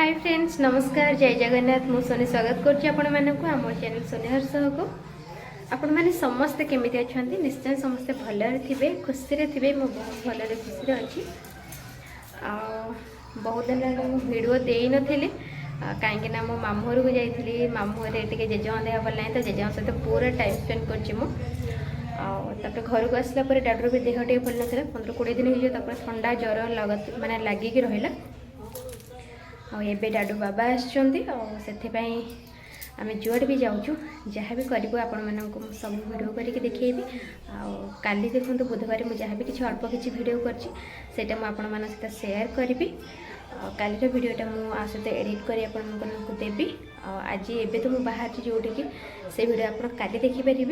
Hi friends नमस्कार जय जगन्नाथ मु सोनी स्वागत करछि आपण मानकु हमर चैनल सोनिहार सहको आपण माने समस्त केमिति अछंती निश्चय समस्त भलरे थिबे खुशी रे थिबे मो बहुत भलरे खुशी रे अछि आ बहुत दिन लागो वीडियो देई नथिले काहेकि ना मो मामू घर को जाइथिली मामू रे टिके जेजमा देह भल नाही तो जेजमा सहित पूरा टाइम स्पेंड करछि मु तापर घर को आसला पर डाडर भी देह टे भल नथिला 15-20 दिन हो तापर ठंडा ज्वर लगत माने लागि कि रहिला एबे डाडू बाबा आसपाई आम जुआड़ भी जाऊँ जहाँ भी करूँ आपण मानक सब वीडियो करके देखी काली देखो बुधवार मुझे जहाँ भी किसी अल्प किसी वीडियो करटा मुझे सहित सेयार करी कालीर वीडियोटा मुझे एडिट कर देवी आज एबे तो मुझे बाहर जोटिकी से वीडियो आप काली देखिपारे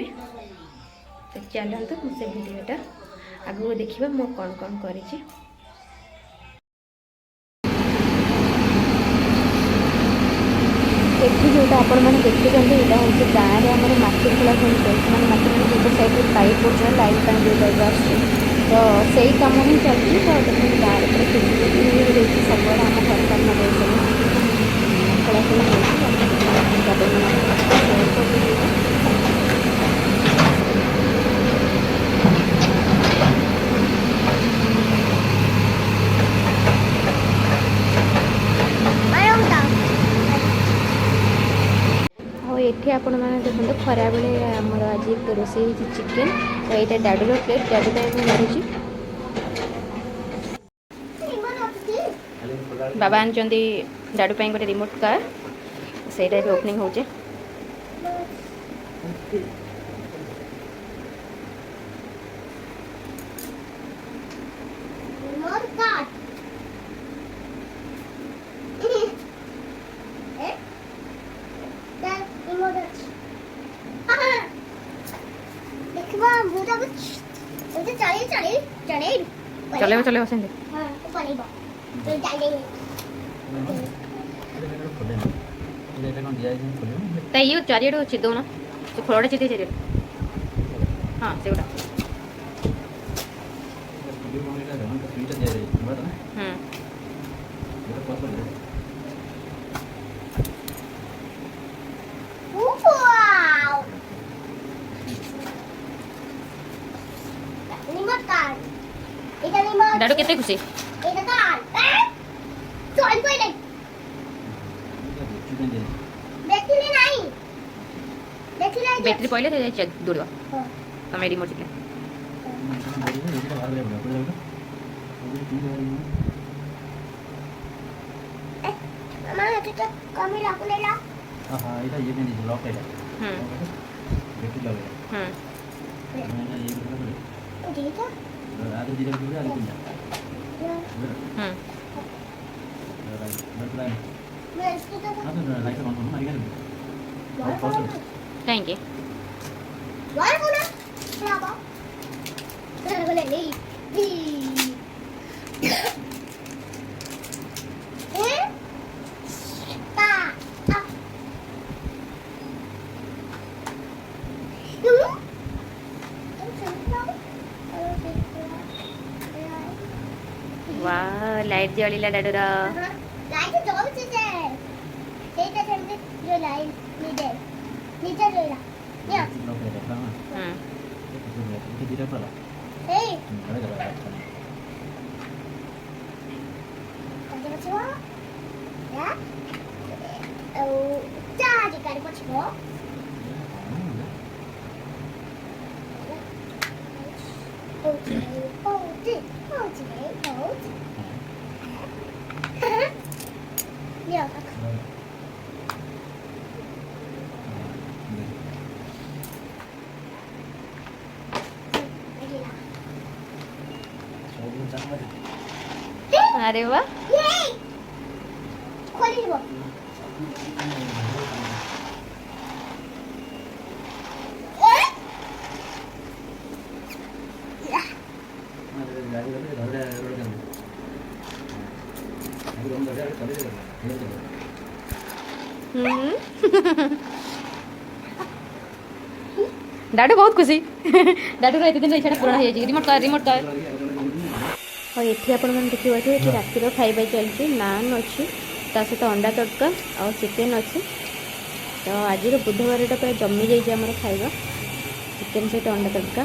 तो चलते मुझे वीडियोटा आगू देखा मु कौन कौन करी एठी जोटा आपण मैंने देखुं यहाँ हूँ गाँव में आम माटी खोला मैंने माटी दुई साइड पाइप पड़े लाइन पानी जो टाइप आस तो सही कम ही चलती तो देखिए गाँव में फिजिलिटी सब आम सरकार खोला एठी आपण मैंने देखते खरा बेले आमर आज रोषे चिकेन तो यहाँ डाडूर प्लेट डाडू मारूँ बाबा आनी डाडू गोटे रिमोट कार से ओपनिंग हो चले चले बसेंगे ये चारिड़ चिदौ ना खोलटा चिदे चारिड़ हाँ से डाडू केते खुशी बैटरी पहले तो दूर तुम रिमोट चिकन थैंक यू वाह लाइट जलिला डाडूर लाइट जलुचे जे सेटा सेमते जो लाइट नीचे नीचे जोइला या दिरा पला ए अरे बचवा या ओ चार्ज कर पछो अरे वाह डाडू बहुत खुशी डाडू एत दिन इच्छा पूर्ण हो रिमोट कार और ये आप देखिए रातिर खाଇବା चलती नान अच्छी ता सहित अंडा तड़का और चिकेन अच्छी। तो आज बुधवार पूरा जमी जाइए आमर खाଇବା चिकेन सहित अंडा तड़का।